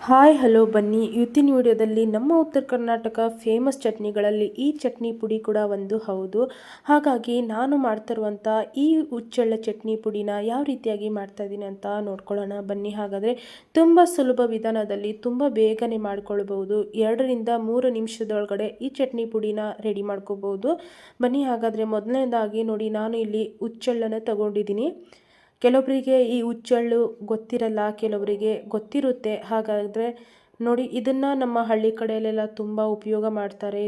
Hi hello ಬನ್ನಿ ಇವತ್ತಿನ ವಿಡಿಯೋದಲ್ಲಿ ನಮ್ಮ ಉತ್ತರ ಕರ್ನಾಟಕ ಫೇಮಸ್ ಚಟ್ನಿಗಳಲ್ಲಿ ಈ ಚಟ್ನಿ ಪುಡಿ ಕೂಡ ಒಂದು ಹೌದು. ಹಾಗಾಗಿ ನಾನು ಮಾಡ್ತಿರುವಂಥ ಈ ಹುಚ್ಚೆಳ್ಳ ಚಟ್ನಿ ಪುಡಿನ ಯಾವ ರೀತಿಯಾಗಿ ಮಾಡ್ತಾ ಇದ್ದೀನಿ ಅಂತ ನೋಡ್ಕೊಳ್ಳೋಣ ಬನ್ನಿ. ಹಾಗಾದರೆ ತುಂಬ ಸುಲಭ ವಿಧಾನದಲ್ಲಿ ತುಂಬ ಬೇಗನೆ ಮಾಡ್ಕೊಳ್ಬಹುದು. 2ರಿಂದ 3 ನಿಮಿಷದೊಳಗಡೆ ಈ ಚಟ್ನಿ ಪುಡಿನ ರೆಡಿ ಮಾಡ್ಕೋಬಹುದು ಬನ್ನಿ. ಹಾಗಾದರೆ ಮೊದಲನೇದಾಗಿ ನೋಡಿ, ನಾನು ಇಲ್ಲಿ ಹುಚ್ಚೆಳ್ಳನ್ನು ತಗೊಂಡಿದ್ದೀನಿ. ಕೆಲವರಿಗೆ ಈ ಹುಚ್ಚೆಳ್ಳು ಗೊತ್ತಿರಲ್ಲ, ಕೆಲವರಿಗೆ ಗೊತ್ತಿರುತ್ತೆ. ಹಾಗಾದರೆ ನೋಡಿ, ಇದನ್ನು ನಮ್ಮ ಹಳ್ಳಿ ಕಡೆಯಲ್ಲೆಲ್ಲ ತುಂಬ ಉಪಯೋಗ ಮಾಡ್ತಾರೆ.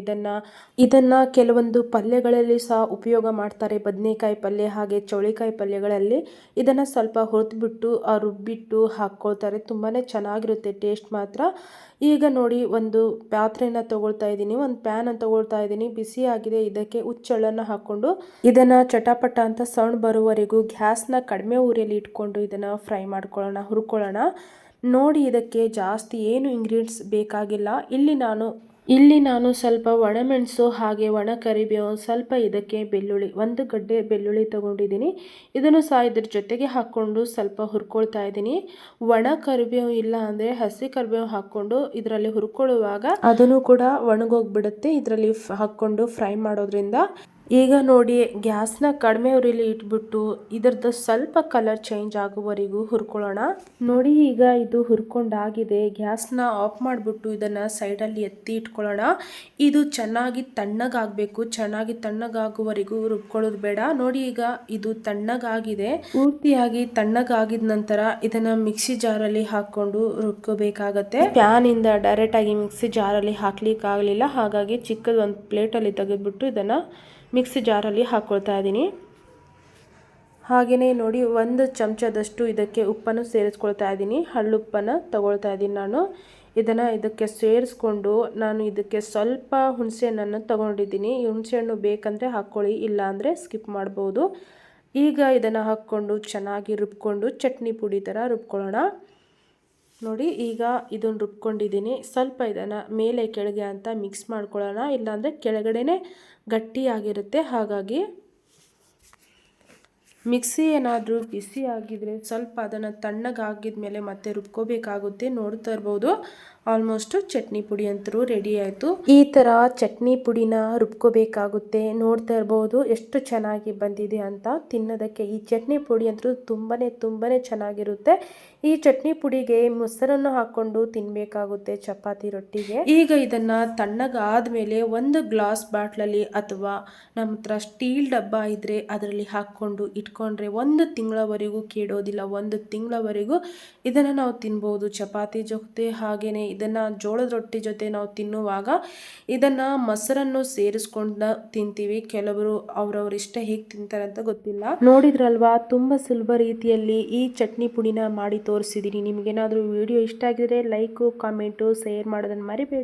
ಇದನ್ನು ಕೆಲವೊಂದು ಪಲ್ಯಗಳಲ್ಲಿ ಸಹ ಉಪಯೋಗ ಮಾಡ್ತಾರೆ. ಬದನೆಕಾಯಿ ಪಲ್ಯ ಹಾಗೆ ಚೌಳಿಕಾಯಿ ಪಲ್ಯಗಳಲ್ಲಿ ಇದನ್ನು ಸ್ವಲ್ಪ ಹುರಿದ್ಬಿಟ್ಟು ರುಬ್ಬಿಟ್ಟು ಹಾಕ್ಕೊಳ್ತಾರೆ. ತುಂಬಾ ಚೆನ್ನಾಗಿರುತ್ತೆ ಟೇಸ್ಟ್ ಮಾತ್ರ. ಈಗ ನೋಡಿ, ಒಂದು ಪಾತ್ರೆನ ತಗೊಳ್ತಾ ಇದ್ದೀನಿ, ಒಂದು ಪ್ಯಾನನ್ನು ತಗೊಳ್ತಾ ಇದ್ದೀನಿ. ಬಿಸಿ ಆಗಿದೆ. ಇದಕ್ಕೆ ಹುಚ್ಚೆಳ್ಳನ್ನು ಹಾಕ್ಕೊಂಡು ಇದನ್ನು ಚಟಪಟ ಅಂತ ಸೌಂಡ್ ಬರುವವರೆಗೂ ಗ್ಯಾಸ್ನ ಕಡಿಮೆ ಉರಿಯಲ್ಲಿ ಇಟ್ಕೊಂಡು ಇದನ್ನು ಫ್ರೈ ಮಾಡ್ಕೊಳ್ಳೋಣ, ಹುರ್ಕೊಳ್ಳೋಣ. ನೋಡಿ, ಇದಕ್ಕೆ ಜಾಸ್ತಿ ಏನು ಇಂಗ್ರೀಡಿಯೆಂಟ್ಸ್ ಬೇಕಾಗಿಲ್ಲ. ಇಲ್ಲಿ ನಾನು ಸ್ವಲ್ಪ ಒಣಮೆಣಸು ಹಾಗೆ ಒಣ ಕರಿಬೇವು, ಸ್ವಲ್ಪ ಇದಕ್ಕೆ ಬೆಳ್ಳುಳ್ಳಿ, 1 ಗಡ್ಡೆ ಬೆಳ್ಳುಳ್ಳಿ ತಗೊಂಡಿದ್ದೀನಿ. ಇದನ್ನು ಸಹ ಇದ್ರ ಜೊತೆಗೆ ಹಾಕ್ಕೊಂಡು ಸ್ವಲ್ಪ ಹುರ್ಕೊಳ್ತಾ ಇದ್ದೀನಿ. ಒಣ ಕರಿಬೇವು ಇಲ್ಲ ಅಂದರೆ ಹಸಿ ಕರಿಬೇವು ಹಾಕ್ಕೊಂಡು ಇದರಲ್ಲಿ ಹುರ್ಕೊಳ್ಳುವಾಗ ಅದನ್ನು ಕೂಡ ಒಣಗೋಗ್ಬಿಡುತ್ತೆ ಇದರಲ್ಲಿ ಹಾಕ್ಕೊಂಡು ಫ್ರೈ ಮಾಡೋದ್ರಿಂದ. ಈಗ ನೋಡಿ, ಗ್ಯಾಸ್ನ ಕಡಿಮೆ ಉರಿಲಿ ಇಟ್ಬಿಟ್ಟು ಇದರದ್ದು ಸ್ವಲ್ಪ ಕಲರ್ ಚೇಂಜ್ ಆಗುವವರೆಗೂ ಹುರ್ಕೊಳ್ಳೋಣ. ನೋಡಿ, ಈಗ ಇದು ಹುರ್ಕೊಂಡಾಗಿದೆ. ಗ್ಯಾಸ್ನ ಆಫ್ ಮಾಡಿಬಿಟ್ಟು ಇದನ್ನು ಸೈಡಲ್ಲಿ ಎತ್ತಿ ಇಟ್ಕೊಳ್ಳೋಣ. ಇದು ಚೆನ್ನಾಗಿ ತಣ್ಣಗಾಗಬೇಕು. ಚೆನ್ನಾಗಿ ತಣ್ಣಗಾಗುವವರೆಗೂ ರುಬ್ಕೊಳ್ಳೋದು ಬೇಡ. ನೋಡಿ, ಈಗ ಇದು ತಣ್ಣಗಾಗಿದೆ. ಪೂರ್ತಿಯಾಗಿ ತಣ್ಣಗಾಗಿದ ನಂತರ ಇದನ್ನು ಮಿಕ್ಸಿ ಜಾರಲ್ಲಿ ಹಾಕ್ಕೊಂಡು ರುಬ್ಕೋಬೇಕಾಗತ್ತೆ. ಪ್ಯಾನಿಂದ ಡೈರೆಕ್ಟಾಗಿ ಮಿಕ್ಸಿ ಜಾರಲ್ಲಿ ಹಾಕ್ಲಿಕ್ಕೆ ಆಗಲಿಲ್ಲ. ಹಾಗಾಗಿ ಚಿಕ್ಕದ ಒಂದು ಪ್ಲೇಟಲ್ಲಿ ತೆಗೆದುಬಿಟ್ಟು ಇದನ್ನು ಮಿಕ್ಸಿ ಜಾರಲ್ಲಿ ಹಾಕ್ಕೊಳ್ತಾ ಇದ್ದೀನಿ. ಹಾಗೆಯೇ ನೋಡಿ, 1 ಚಮಚದಷ್ಟು ಇದಕ್ಕೆ ಉಪ್ಪನ್ನು ಸೇರಿಸ್ಕೊಳ್ತಾ ಇದ್ದೀನಿ. ಹಳ್ಳುಪ್ಪನ್ನು ತಗೊಳ್ತಾ ಇದ್ದೀನಿ ನಾನು. ಇದಕ್ಕೆ ಸೇರಿಸ್ಕೊಂಡು ನಾನು ಇದಕ್ಕೆ ಸ್ವಲ್ಪ ಹುಣಸೆಹಣ್ಣನ್ನು ತಗೊಂಡಿದ್ದೀನಿ. ಈ ಹುಣಸೆಹಣ್ಣು ಬೇಕಂದರೆ ಹಾಕ್ಕೊಳ್ಳಿ, ಇಲ್ಲ ಅಂದರೆ ಸ್ಕಿಪ್ ಮಾಡ್ಬೋದು. ಈಗ ಇದನ್ನು ಹಾಕ್ಕೊಂಡು ಚೆನ್ನಾಗಿ ರುಬ್ಕೊಂಡು ಚಟ್ನಿ ಪುಡಿ ಥರ ರುಬ್ಕೊಳ್ಳೋಣ. ನೋಡಿ, ಈಗ ಇದನ್ನು ರುಬ್ಕೊಂಡಿದ್ದೀನಿ. ಸ್ವಲ್ಪ ಇದನ್ನು ಮೇಲೆ ಕೆಳಗೆ ಅಂತ ಮಿಕ್ಸ್ ಮಾಡ್ಕೊಳ್ಳೋಣ, ಇಲ್ಲಾಂದರೆ ಕೆಳಗಡೆನೇ ಗಟ್ಟಿಯಾಗಿರುತ್ತೆ. ಹಾಗಾಗಿ ಮಿಕ್ಸಿ ಏನಾದರೂ ಬಿಸಿ ಆಗಿದ್ರೆ ಸ್ವಲ್ಪ ಅದನ್ನು ತಣ್ಣಗಾಗಿದ ಮೇಲೆ ಮತ್ತೆ ರುಬ್ಕೋಬೇಕಾಗುತ್ತೆ. ನೋಡ್ತಾ ಇರ್ಬೋದು, ಆಲ್ಮೋಸ್ಟ್ ಚಟ್ನಿ ಪುಡಿ ಅಂತರೂ ರೆಡಿ ಆಯಿತು. ಈ ಥರ ಚಟ್ನಿ ಪುಡಿನ ರುಬ್ಕೋಬೇಕಾಗುತ್ತೆ. ನೋಡ್ತಾ ಇರ್ಬೋದು ಎಷ್ಟು ಚೆನ್ನಾಗಿ ಬಂದಿದೆ ಅಂತ. ತಿನ್ನೋದಕ್ಕೆ ಈ ಚಟ್ನಿ ಪುಡಿ ಅಂತೂ ತುಂಬಾ ಚೆನ್ನಾಗಿರುತ್ತೆ. ಈ ಚಟ್ನಿ ಪುಡಿಗೆ ಮೊಸರನ್ನು ಹಾಕ್ಕೊಂಡು ತಿನ್ನಬೇಕಾಗುತ್ತೆ ಚಪಾತಿ ರೊಟ್ಟಿಗೆ. ಈಗ ಇದನ್ನು ತಣ್ಣಗಾದ ಮೇಲೆ 1 ಗ್ಲಾಸ್ ಬಾಟ್ಲಲ್ಲಿ ಅಥವಾ ನಮ್ಮ ಹತ್ರ ಸ್ಟೀಲ್ ಡಬ್ಬ ಇದ್ದರೆ ಅದರಲ್ಲಿ ಹಾಕ್ಕೊಂಡು ಇಟ್ಕೊಂಡ್ರೆ 1 ತಿಂಗಳವರೆಗೂ ಕೆಡೋದಿಲ್ಲ. 1 ತಿಂಗಳವರೆಗೂ ಇದನ್ನು ನಾವು ತಿನ್ಬೋದು ಚಪಾತಿ ಜೊತೆ. ಹಾಗೆಯೇ ಇದನ್ನು ಜೋಳದ ರೊಟ್ಟಿ ಜೊತೆ ನಾವು ತಿನ್ನುವಾಗ ಇದನ್ನು ಮೊಸರನ್ನು ಸೇರಿಸ್ಕೊಂಡು ತಿಂತೀವಿ. ಕೆಲವರು ಅವ್ರವ್ರ ಇಷ್ಟ ಹೇಗೆ ತಿಂತಾರೆ ಅಂತ ಗೊತ್ತಿಲ್ಲ. ನೋಡಿದ್ರಲ್ವಾ, ತುಂಬ ಸುಲಭ ರೀತಿಯಲ್ಲಿ ಈ ಚಟ್ನಿ ಪುಡಿನ ಮಾಡಿ ತೋರಿಸಿದ್ದೀನಿ. ನಿಮಗೇನಾದರೂ ವಿಡಿಯೋ ಇಷ್ಟ ಆಗಿದ್ರೆ ಲೈಕು, ಕಾಮೆಂಟು, ಶೇರ್ ಮಾಡೋದನ್ನು ಮರಿಬೇಡಿ.